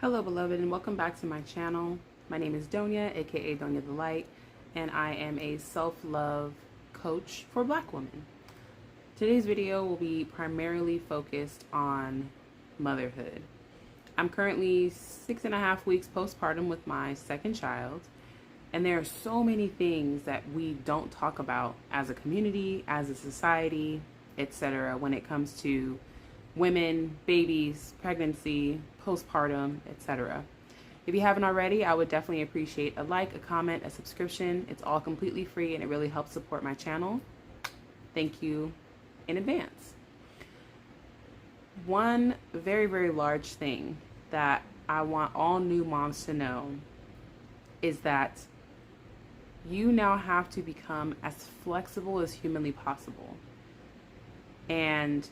Hello beloved, and welcome back to my channel. My name is Donia, aka Donia the Light, and I am a self-love coach for Black women. Today's video will be primarily focused on motherhood. I'm currently 6.5 weeks postpartum with my second child, and there are so many things that we don't talk about as a community, as a society, etc. when it comes to women, babies, pregnancy, postpartum, etc. If you haven't already, I would definitely appreciate a like, a comment, a subscription. It's all completely free and it really helps support my channel. Thank you in advance. One very, very large thing that I want all new moms to know is that you now have to become as flexible as humanly possible. And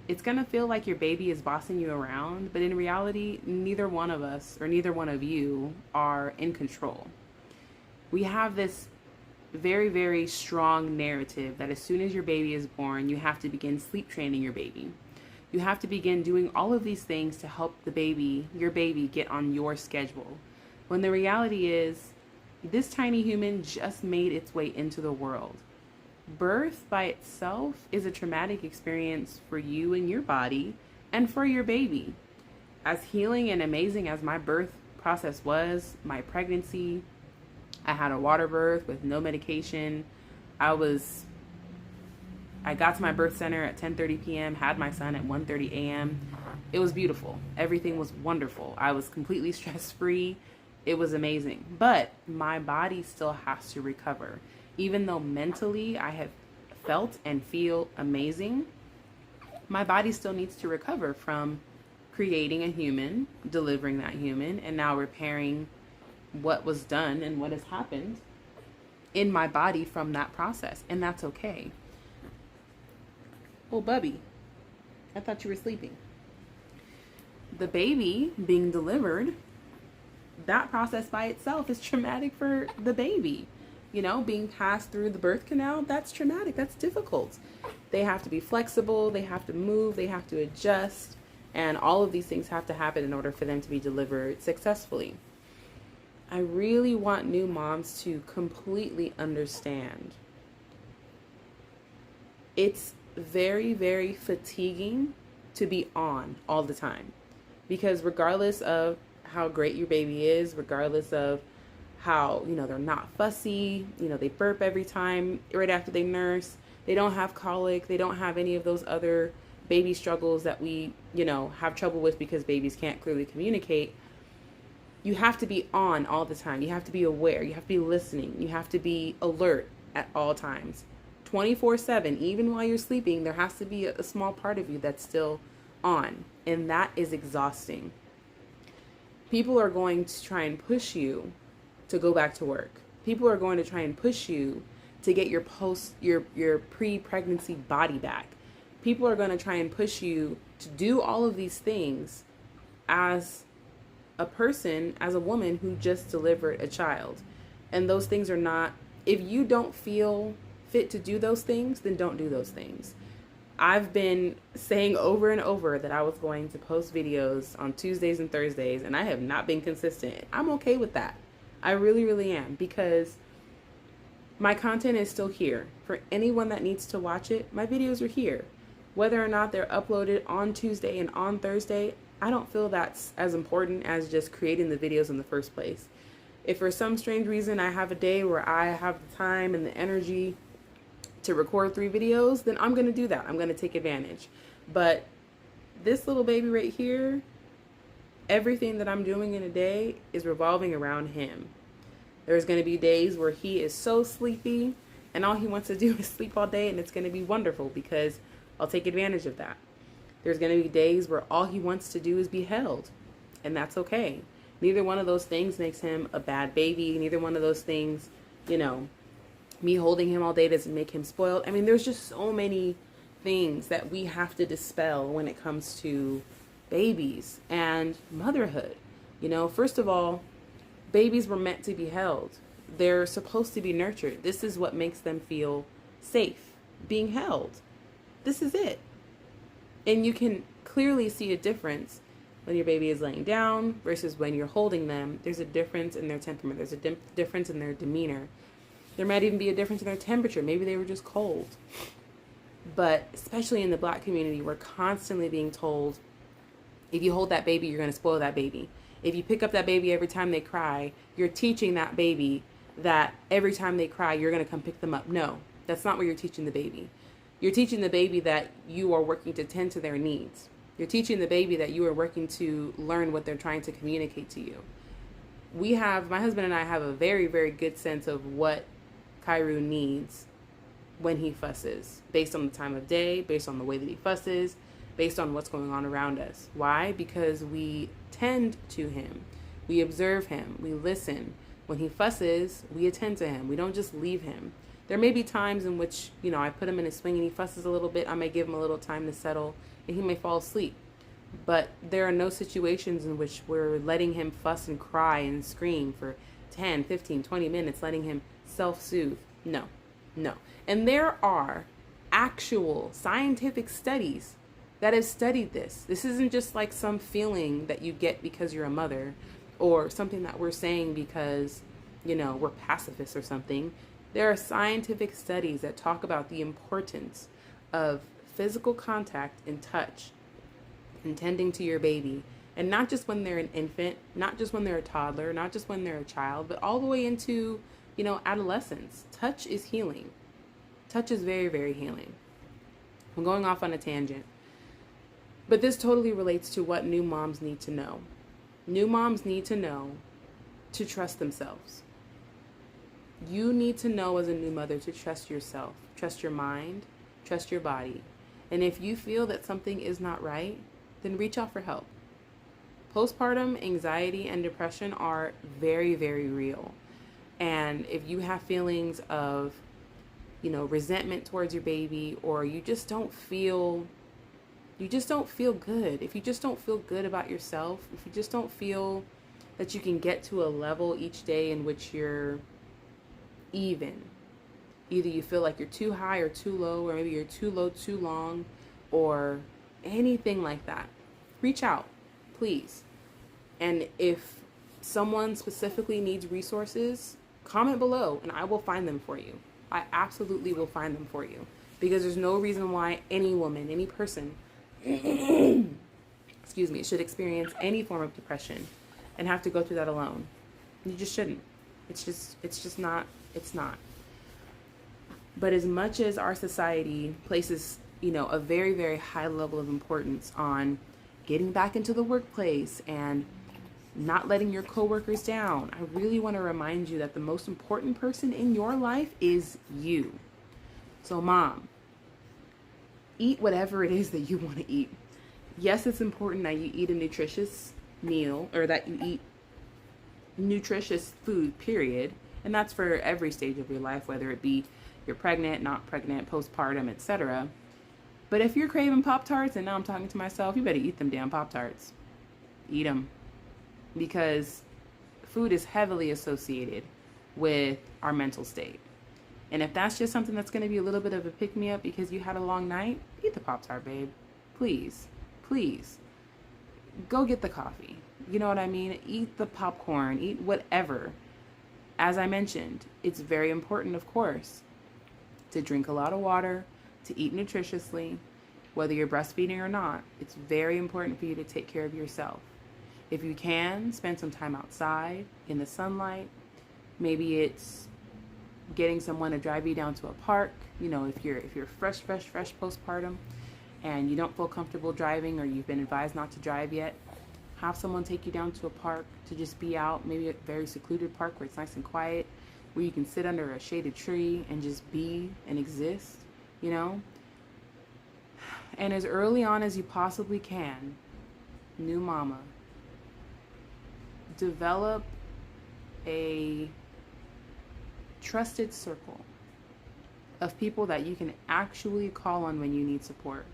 it's going to feel like your baby is bossing you around, but in reality, neither one of us or neither one of you are in control. We have this very, very strong narrative that as soon as your baby is born, you have to begin sleep training your baby. You have to begin doing all of these things to help your baby get on your schedule. When the reality is, this tiny human just made its way into the world. Birth by itself is a traumatic experience for you and your body and for your baby. As healing and amazing as my birth process was, my pregnancy, I had a water birth with no medication. I got to my birth center at 10:30 p.m., had my son at 1:30 a.m. It was beautiful. Everything was wonderful. I was completely stress-free. It was amazing. But my body still has to recover. Even though mentally I have felt and feel amazing, my body still needs to recover from creating a human, delivering that human, and now repairing what was done and what has happened in my body from that process. And that's okay. Oh, Bubby, I thought you were sleeping. The baby being delivered, that process by itself is traumatic for the baby. You know, being passed through the birth canal, that's traumatic, that's difficult. They have to be flexible, they have to move, they have to adjust, and all of these things have to happen in order for them to be delivered successfully. I really want new moms to completely understand. It's very, very fatiguing to be on all the time, because regardless of how great your baby is, regardless of how, they're not fussy, they burp every time right after they nurse, they don't have colic, they don't have any of those other baby struggles that we, have trouble with because babies can't clearly communicate. You have to be on all the time. You have to be aware. You have to be listening. You have to be alert at all times. 24/7, even while you're sleeping, there has to be a small part of you that's still on. And that is exhausting. People are going to try and push you to go back to work. People are going to try and push you to get your pre-pregnancy body back. People are going to try and push you to do all of these things as a person, as a woman who just delivered a child. And those things are not, if you don't feel fit to do those things, then don't do those things. I've been saying over and over that I was going to post videos on Tuesdays and Thursdays, and I have not been consistent. I'm okay with that. I really, really am, because my content is still here. For anyone that needs to watch it, my videos are here. Whether or not they're uploaded on Tuesday and on Thursday, I don't feel that's as important as just creating the videos in the first place. If for some strange reason I have a day where I have the time and the energy to record 3 videos, then I'm going to do that. I'm going to take advantage. But this little baby right here, everything that I'm doing in a day is revolving around him. There's going to be days where he is so sleepy and all he wants to do is sleep all day, and it's going to be wonderful because I'll take advantage of that. There's going to be days where all he wants to do is be held, and that's okay. Neither one of those things makes him a bad baby. Neither one of those things, me holding him all day doesn't make him spoiled. I mean, there's just so many things that we have to dispel when it comes to babies and motherhood. First of all, babies were meant to be held. They're supposed to be nurtured. This is what makes them feel safe, being held. This is it. And you can clearly see a difference when your baby is laying down versus when you're holding them. There's a difference in their temperament. There's a difference in their demeanor. There might even be a difference in their temperature. Maybe they were just cold. But especially in the Black community, we're constantly being told, if you hold that baby, you're going to spoil that baby. If you pick up that baby every time they cry, you're teaching that baby that every time they cry, you're going to come pick them up. No, that's not what you're teaching the baby. You're teaching the baby that you are working to tend to their needs. You're teaching the baby that you are working to learn what they're trying to communicate to you. My husband and I have a very, very good sense of what Cairo needs when he fusses, based on the time of day, based on the way that he fusses, based on what's going on around us. Why? Because we tend to him. We observe him. We listen. When he fusses, we attend to him. We don't just leave him. There may be times in which, I put him in a swing and he fusses a little bit. I may give him a little time to settle and he may fall asleep. But there are no situations in which we're letting him fuss and cry and scream for 10, 15, 20 minutes, letting him self-soothe. No. And there are actual scientific studies that have studied this. This isn't just like some feeling that you get because you're a mother, or something that we're saying because, we're pacifists or something. There are scientific studies that talk about the importance of physical contact and touch and tending to your baby. And not just when they're an infant, not just when they're a toddler, not just when they're a child, but all the way into, adolescence. Touch is healing. Touch is very, very healing. I'm going off on a tangent. But this totally relates to what new moms need to know. New moms need to know to trust themselves. You need to know as a new mother to trust yourself, trust your mind, trust your body. And if you feel that something is not right, then reach out for help. Postpartum anxiety and depression are very, very real. And if you have feelings of, resentment towards your baby, or you just don't feel good, if you just don't feel good about yourself, if you just don't feel that you can get to a level each day in which you're even, either you feel like you're too high or too low, or maybe you're too low too long, or anything like that, reach out, please. And if someone specifically needs resources, comment below and I will find them for you. I absolutely will find them for you, because there's no reason why any woman, any person excuse me, should experience any form of depression and have to go through that alone. You just shouldn't. It's just not. But as much as our society places, a very, very high level of importance on getting back into the workplace and not letting your coworkers down, I really want to remind you that the most important person in your life is you. So mom, eat whatever it is that you want to eat. Yes, it's important that you eat a nutritious meal, or that you eat nutritious food, period. And that's for every stage of your life, whether it be you're pregnant, not pregnant, postpartum, etc. But if you're craving Pop-Tarts, and now I'm talking to myself, you better eat them damn Pop-Tarts. Eat them. Because food is heavily associated with our mental state. And if that's just something that's going to be a little bit of a pick-me-up because you had a long night, eat the Pop-Tart, babe. Please. Go get the coffee. You know what I mean? Eat the popcorn. Eat whatever. As I mentioned, it's very important, of course, to drink a lot of water, to eat nutritiously, whether you're breastfeeding or not. It's very important for you to take care of yourself. If you can, spend some time outside in the sunlight. Maybe it's getting someone to drive you down to a park. If you're fresh postpartum and you don't feel comfortable driving, or you've been advised not to drive yet, have someone take you down to a park to just be out, maybe a very secluded park where it's nice and quiet, where you can sit under a shaded tree and just be and exist, And as early on as you possibly can, new mama, develop a trusted circle of people that you can actually call on when you need support.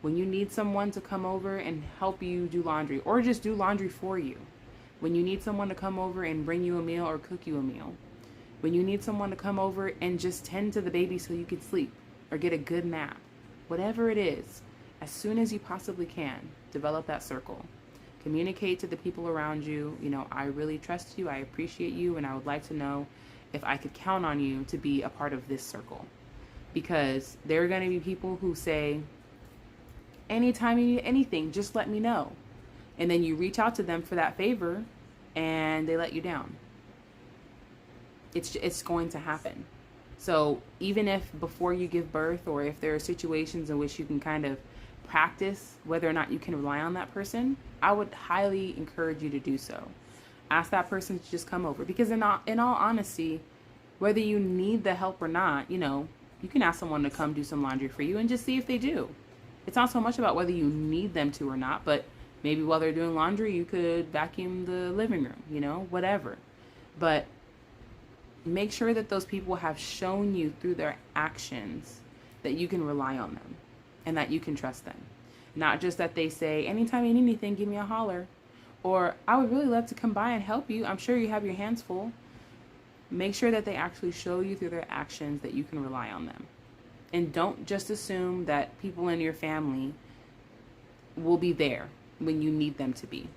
When you need someone to come over and help you do laundry, or just do laundry for you. When you need someone to come over and bring you a meal or cook you a meal. When you need someone to come over and just tend to the baby so you can sleep or get a good nap. Whatever it is, as soon as you possibly can, develop that circle. Communicate to the people around you, I really trust you, I appreciate you, and I would like to know if I could count on you to be a part of this circle. Because there are going to be people who say, anytime you need anything, just let me know. And then you reach out to them for that favor and they let you down. It's going to happen. So even if before you give birth, or if there are situations in which you can kind of practice whether or not you can rely on that person, I would highly encourage you to do so. Ask that person to just come over, because in all honesty, whether you need the help or not, you can ask someone to come do some laundry for you and just see if they do. It's not so much about whether you need them to or not, but maybe while they're doing laundry, you could vacuum the living room, whatever. But make sure that those people have shown you through their actions that you can rely on them and that you can trust them. Not just that they say, anytime you need anything, give me a holler. Or, I would really love to come by and help you. I'm sure you have your hands full. Make sure that they actually show you through their actions that you can rely on them. And don't just assume that people in your family will be there when you need them to be.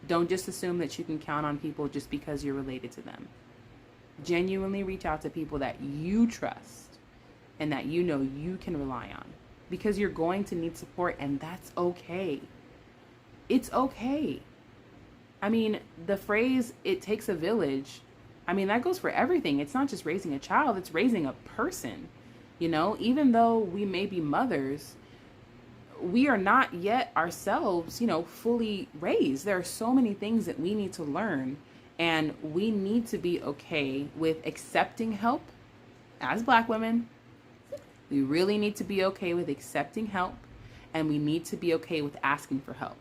Don't just assume that you can count on people just because you're related to them. Genuinely reach out to people that you trust and that you can rely on, because you're going to need support, and that's okay. It's okay. I mean, the phrase, it takes a village, that goes for everything. It's not just raising a child, it's raising a person. Even though we may be mothers, we are not yet ourselves, fully raised. There are so many things that we need to learn, and we need to be okay with accepting help. As Black women, we really need to be okay with accepting help, and we need to be okay with asking for help.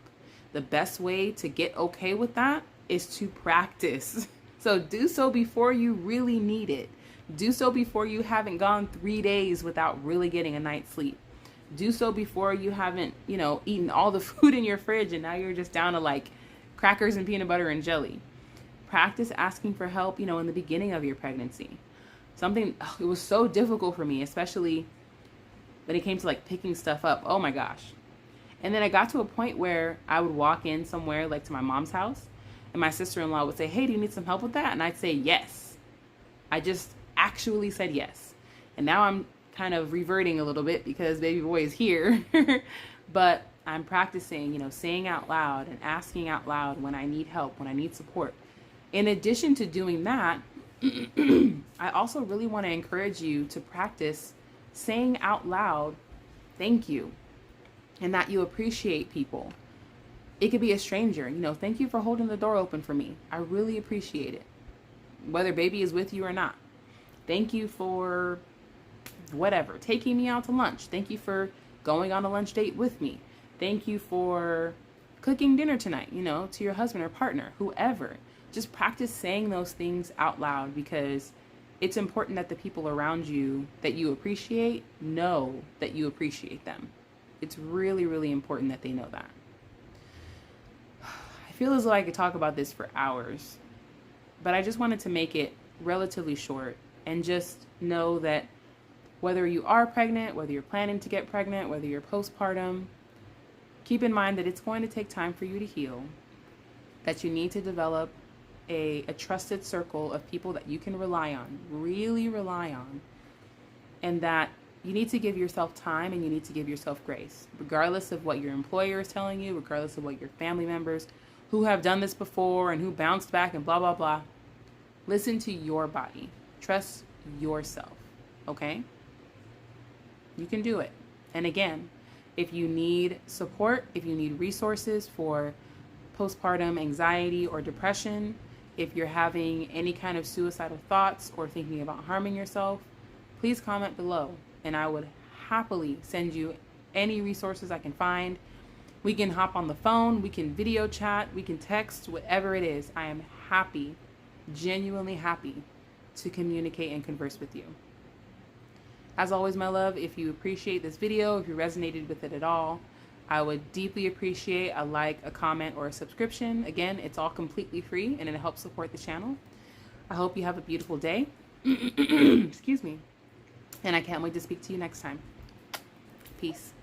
The best way to get okay with that is to practice. So do so before you really need it. Do so before you haven't gone 3 days without really getting a night's sleep. Do so before you haven't, eaten all the food in your fridge and now you're just down to like crackers and peanut butter and jelly. Practice asking for help, in the beginning of your pregnancy. It was so difficult for me, especially when it came to like picking stuff up. Oh my gosh. And then I got to a point where I would walk in somewhere like to my mom's house, and my sister-in-law would say, hey, do you need some help with that? And I'd say yes. I just actually said yes. And now I'm kind of reverting a little bit because baby boy is here. But I'm practicing, saying out loud and asking out loud when I need help, when I need support. In addition to doing that, I also really want to encourage you to practice saying out loud, thank you, and that you appreciate people. It could be a stranger, thank you for holding the door open for me. I really appreciate it. Whether baby is with you or not. Thank you for whatever, taking me out to lunch. Thank you for going on a lunch date with me. Thank you for cooking dinner tonight, to your husband or partner, whoever. Just practice saying those things out loud, because it's important that the people around you that you appreciate know that you appreciate them. It's really, really important that they know that. I feel as though I could talk about this for hours, but I just wanted to make it relatively short and just know that whether you are pregnant, whether you're planning to get pregnant, whether you're postpartum, keep in mind that it's going to take time for you to heal, that you need to develop a trusted circle of people that you can rely on, really rely on, and that you need to give yourself time and you need to give yourself grace, regardless of what your employer is telling you, regardless of what your family members who have done this before and who bounced back and blah, blah, blah. Listen to your body. Trust yourself, okay? You can do it. And again, if you need support, if you need resources for postpartum anxiety or depression, if you're having any kind of suicidal thoughts or thinking about harming yourself, please comment below and I would happily send you any resources I can find. We can hop on the phone, we can video chat, we can text, whatever it is. I am happy, genuinely happy to communicate and converse with you. As always, my love, if you appreciate this video, if you resonated with it at all, I would deeply appreciate a like, a comment, or a subscription. Again, it's all completely free and it helps support the channel. I hope you have a beautiful day. Excuse me. And I can't wait to speak to you next time. Peace.